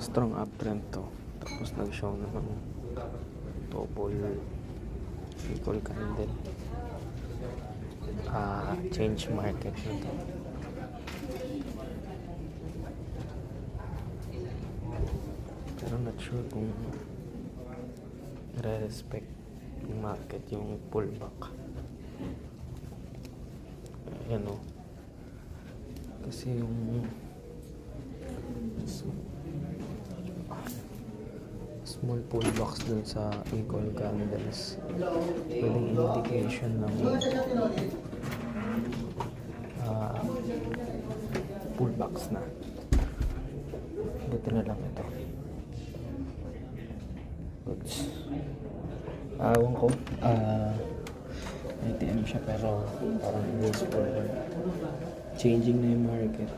strong uptrend to, tapos nag-show naman double equal candle. Change market na to. Pero not sure kung re-respect yung market yung pullback. Ayan o, kasi yung small pullbacks dun sa equal candles pwedeng indication ng pullbacks na. Buti na lang ito. Goods. Ewan ko, ATM siya pero parang useful. Changing na yung market.